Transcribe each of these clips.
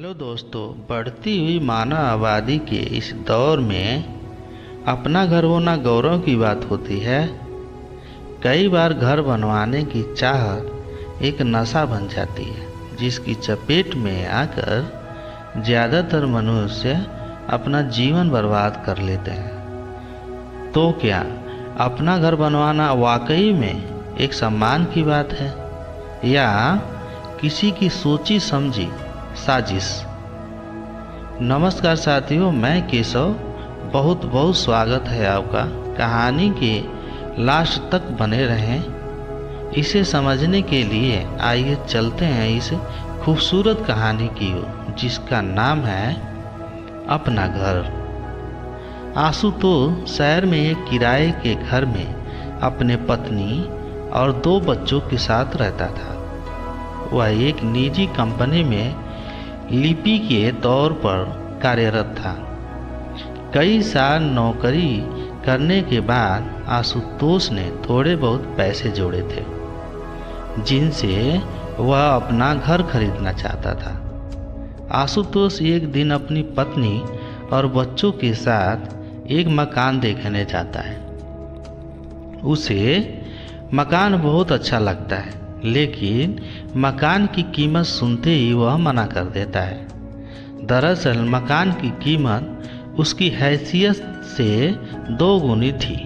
Hello दोस्तों, बढ़ती हुई मानव आबादी के इस दौर में अपना घर होना गौरव की बात होती है। कई बार घर बनवाने की चाहत एक नशा बन जाती है, जिसकी चपेट में आकर ज़्यादातर मनुष्य अपना जीवन बर्बाद कर लेते हैं। तो क्या अपना घर बनवाना वाकई में एक सम्मान की बात है या किसी की सोची समझी साजिश? नमस्कार साथियों, मैं केशव। बहुत बहुत स्वागत है आपका। कहानी के लास्ट तक बने रहें। इसे समझने के लिए आइए चलते हैं इस खूबसूरत कहानी की ओर, जिसका नाम है अपना घर। आशुतोष शहर में एक किराए के घर में अपने पत्नी और 2 बच्चों के साथ रहता था। वह एक निजी कंपनी में लिपि के तौर पर कार्यरत था। कई साल नौकरी करने के बाद आशुतोष ने थोड़े बहुत पैसे जोड़े थे, जिनसे वह अपना घर खरीदना चाहता था। आशुतोष एक दिन अपनी पत्नी और बच्चों के साथ एक मकान देखने जाता है। उसे मकान बहुत अच्छा लगता है, लेकिन मकान की कीमत सुनते ही वह मना कर देता है। दरअसल मकान की कीमत उसकी हैसियत से 2 गुनी थी,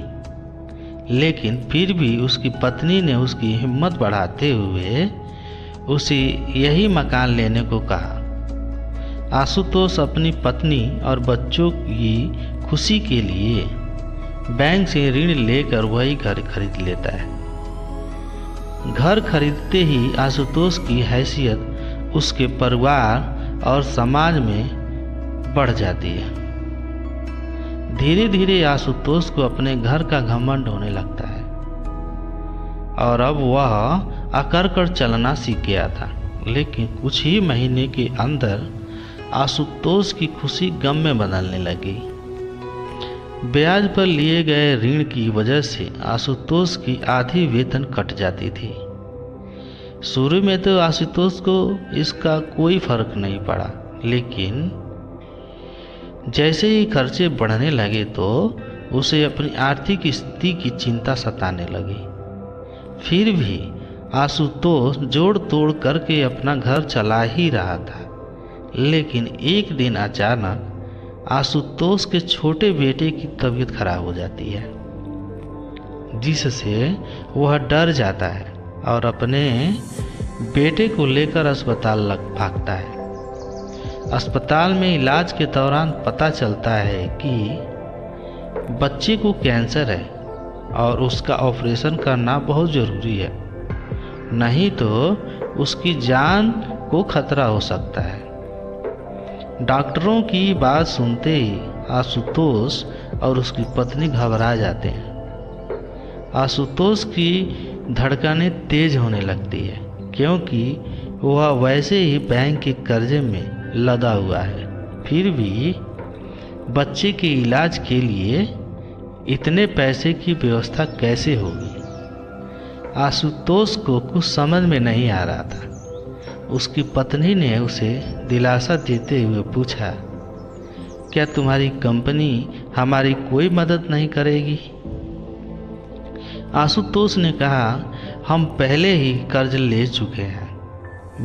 लेकिन फिर भी उसकी पत्नी ने उसकी हिम्मत बढ़ाते हुए उसे यही मकान लेने को कहा। आशुतोष अपनी पत्नी और बच्चों की खुशी के लिए बैंक से ऋण लेकर वही घर खरीद लेता है। घर खरीदते ही आशुतोष की हैसियत उसके परिवार और समाज में बढ़ जाती है। धीरे धीरे आशुतोष को अपने घर का घमंड होने लगता है और अब वह अकड़ चलना सीख गया था। लेकिन कुछ ही महीने के अंदर आशुतोष की खुशी गम में बदलने लगी। ब्याज पर लिए गए ऋण की वजह से आशुतोष की आधी वेतन कट जाती थी। शुरू में तो आशुतोष को इसका कोई फर्क नहीं पड़ा, लेकिन जैसे ही खर्चे बढ़ने लगे तो उसे अपनी आर्थिक स्थिति की चिंता सताने लगी। फिर भी आशुतोष जोड़ तोड़ करके अपना घर चला ही रहा था। लेकिन एक दिन अचानक आशुतोष के छोटे बेटे की तबीयत खराब हो जाती है, जिससे वह डर जाता है और अपने बेटे को लेकर अस्पताल भागता है। अस्पताल में इलाज के दौरान पता चलता है कि बच्चे को कैंसर है और उसका ऑपरेशन करना बहुत ज़रूरी है, नहीं तो उसकी जान को खतरा हो सकता है। डॉक्टरों की बात सुनते ही आशुतोष और उसकी पत्नी घबरा जाते हैं। आशुतोष की धड़कनें तेज होने लगती है, क्योंकि वह वैसे ही बैंक के कर्जे में लदा हुआ है। फिर भी बच्चे के इलाज के लिए इतने पैसे की व्यवस्था कैसे होगी? आशुतोष को कुछ समझ में नहीं आ रहा था। उसकी पत्नी ने उसे दिलासा देते हुए पूछा, क्या तुम्हारी कंपनी हमारी कोई मदद नहीं करेगी? आशुतोष ने कहा, हम पहले ही कर्ज ले चुके हैं,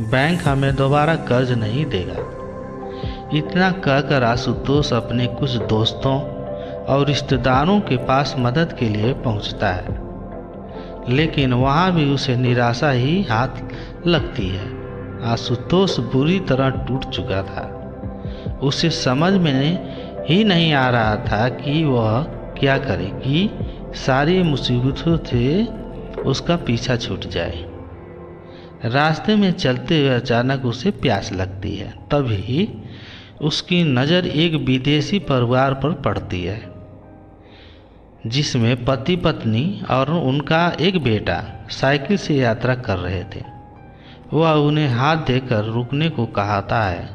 बैंक हमें दोबारा कर्ज नहीं देगा। इतना कहकर आशुतोष अपने कुछ दोस्तों और रिश्तेदारों के पास मदद के लिए पहुंचता है, लेकिन वहां भी उसे निराशा ही हाथ लगती है। आशुतोष बुरी तरह टूट चुका था। उसे समझ में ही नहीं आ रहा था कि वह क्या करे कि सारी मुसीबतों से उसका पीछा छूट जाए। रास्ते में चलते हुए अचानक उसे प्यास लगती है। तभी उसकी नज़र एक विदेशी परिवार पर पड़ती है, जिसमें पति पत्नी और उनका एक बेटा साइकिल से यात्रा कर रहे थे। वह उन्हें हाथ देकर रुकने को कहता है।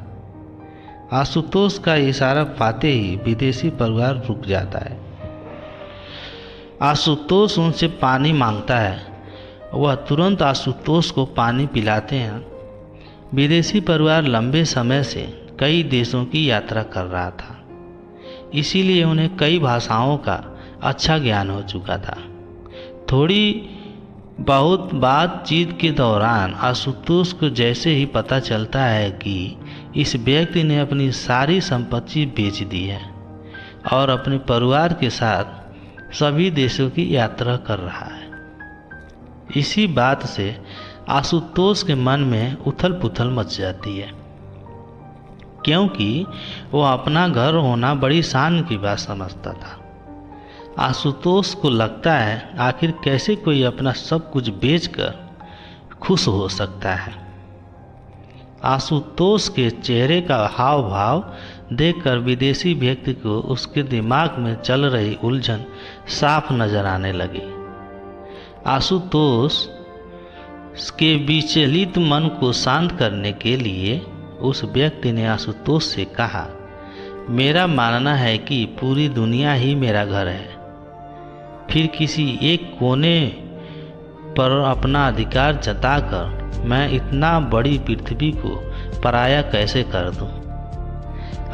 आशुतोष का इशारा पाते ही विदेशी परिवार रुक जाता है। आशुतोष उनसे पानी मांगता है। वह तुरंत आशुतोष को पानी पिलाते हैं। विदेशी परिवार लंबे समय से कई देशों की यात्रा कर रहा था, इसीलिए उन्हें कई भाषाओं का अच्छा ज्ञान हो चुका था। थोड़ी बहुत बातचीत के दौरान आशुतोष को जैसे ही पता चलता है कि इस व्यक्ति ने अपनी सारी संपत्ति बेच दी है और अपने परिवार के साथ सभी देशों की यात्रा कर रहा है, इसी बात से आशुतोष के मन में उथल पुथल मच जाती है, क्योंकि वो अपना घर होना बड़ी शान की बात समझता था। आशुतोष को लगता है आखिर कैसे कोई अपना सब कुछ बेचकर खुश हो सकता है। आशुतोष के चेहरे का हाव भाव देखकर विदेशी व्यक्ति को उसके दिमाग में चल रही उलझन साफ नजर आने लगी। आशुतोष के विचलित मन को शांत करने के लिए उस व्यक्ति ने आशुतोष से कहा, मेरा मानना है कि पूरी दुनिया ही मेरा घर है, फिर किसी एक कोने पर अपना अधिकार जताकर मैं इतना बड़ी पृथ्वी को पराया कैसे कर दूं?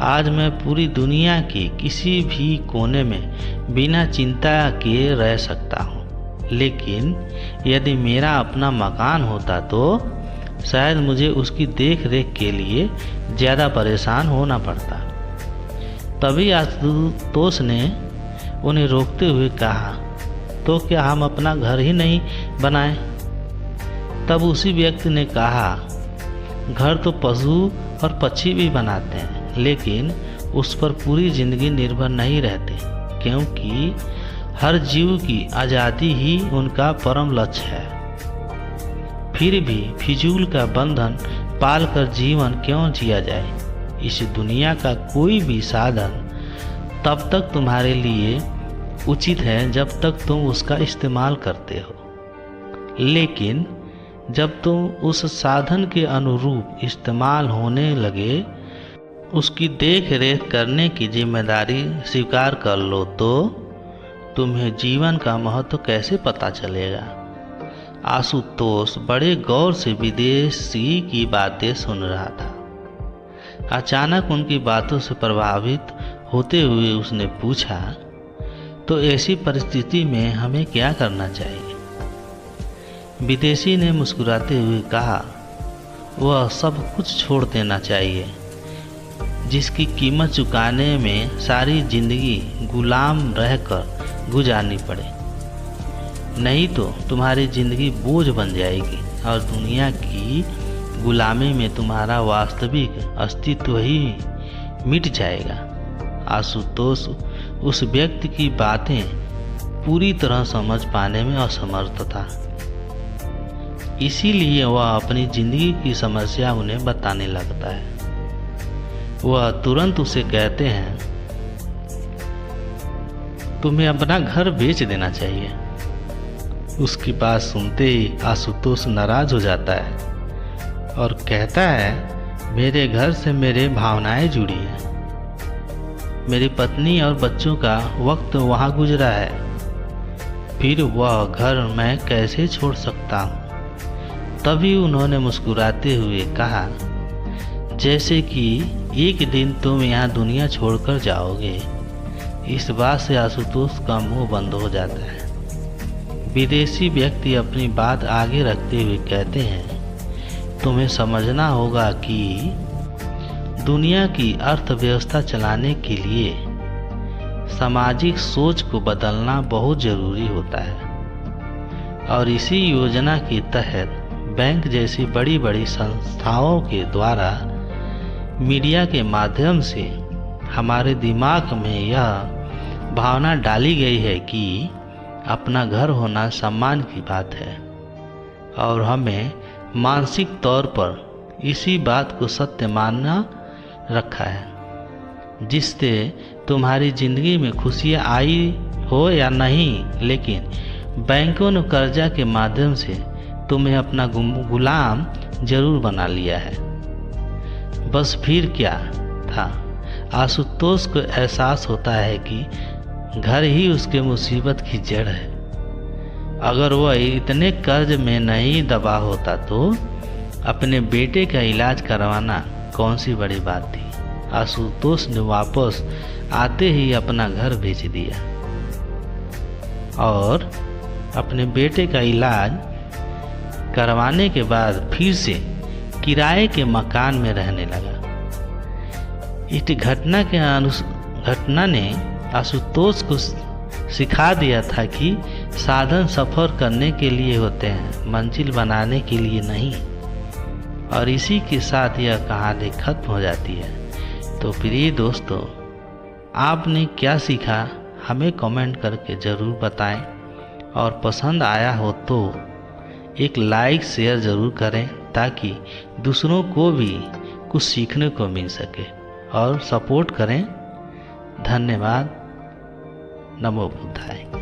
आज मैं पूरी दुनिया के किसी भी कोने में बिना चिंता के रह सकता हूं, लेकिन यदि मेरा अपना मकान होता तो शायद मुझे उसकी देख रेख के लिए ज़्यादा परेशान होना पड़ता। तभी आशुतोष ने उन्हें रोकते हुए कहा, तो क्या हम अपना घर ही नहीं बनाएं? तब उसी व्यक्ति ने कहा, घर तो पशु और पक्षी भी बनाते हैं, लेकिन उस पर पूरी जिंदगी निर्भर नहीं रहते, क्योंकि हर जीव की आज़ादी ही उनका परम लक्ष्य है। फिर भी फिजूल का बंधन पालकर जीवन क्यों जिया जाए? इस दुनिया का कोई भी साधन तब तक तुम्हारे लिए उचित है जब तक तुम उसका इस्तेमाल करते हो, लेकिन जब तुम उस साधन के अनुरूप इस्तेमाल होने लगे, उसकी देख रेख करने की जिम्मेदारी स्वीकार कर लो, तो तुम्हें जीवन का महत्व कैसे पता चलेगा? आशुतोष बड़े गौर से विदेशी की बातें सुन रहा था। अचानक उनकी बातों से प्रभावित होते हुए उसने पूछा, तो ऐसी परिस्थिति में हमें क्या करना चाहिए? विदेशी ने मुस्कुराते हुए कहा, वह सब कुछ छोड़ देना चाहिए जिसकी कीमत चुकाने में सारी जिंदगी गुलाम रहकर गुजारनी पड़े, नहीं तो तुम्हारी जिंदगी बोझ बन जाएगी और दुनिया की गुलामी में तुम्हारा वास्तविक अस्तित्व ही मिट जाएगा। आशुतोष उस व्यक्ति की बातें पूरी तरह समझ पाने में असमर्थ था, इसीलिए वह अपनी जिंदगी की समस्या उन्हें बताने लगता है। वह तुरंत उसे कहते हैं, तुम्हें अपना घर बेच देना चाहिए। उसकी बात सुनते ही आशुतोष नाराज हो जाता है और कहता है, मेरे घर से मेरे भावनाएं जुड़ी हैं, मेरी पत्नी और बच्चों का वक्त वहाँ गुजरा है, फिर वह घर मैं कैसे छोड़ सकता हूँ? तभी उन्होंने मुस्कुराते हुए कहा, जैसे कि एक दिन तुम यहाँ दुनिया छोड़कर जाओगे। इस बात से आशुतोष का मुंह बंद हो जाता है। विदेशी व्यक्ति अपनी बात आगे रखते हुए कहते हैं, तुम्हें समझना होगा कि दुनिया की अर्थव्यवस्था चलाने के लिए सामाजिक सोच को बदलना बहुत ज़रूरी होता है, और इसी योजना के तहत बैंक जैसी बड़ी बड़ी संस्थाओं के द्वारा मीडिया के माध्यम से हमारे दिमाग में यह भावना डाली गई है कि अपना घर होना सम्मान की बात है, और हमें मानसिक तौर पर इसी बात को सत्य मानना रखा है, जिससे तुम्हारी ज़िंदगी में खुशियाँ आई हो या नहीं, लेकिन बैंकों ने कर्जा के माध्यम से तुम्हें अपना गुलाम जरूर बना लिया है। बस फिर क्या था? आशुतोष को एहसास होता है कि घर ही उसके मुसीबत की जड़ है। अगर वह इतने कर्ज में नहीं दबा होता तो अपने बेटे का इलाज करवाना कौन सी बड़ी बात थी। आशुतोष ने वापस आते ही अपना घर भेज दिया और अपने बेटे का इलाज करवाने के बाद फिर से किराए के मकान में रहने लगा। इस घटना ने आशुतोष को सिखा दिया था कि साधन सफ़र करने के लिए होते हैं, मंजिल बनाने के लिए नहीं। और इसी के साथ यह कहानी खत्म हो जाती है। तो प्रिय दोस्तों, आपने क्या सीखा हमें कमेंट करके ज़रूर बताएं और पसंद आया हो तो एक लाइक शेयर ज़रूर करें ताकि दूसरों को भी कुछ सीखने को मिल सके और सपोर्ट करें। धन्यवाद। नमो बुद्धाय।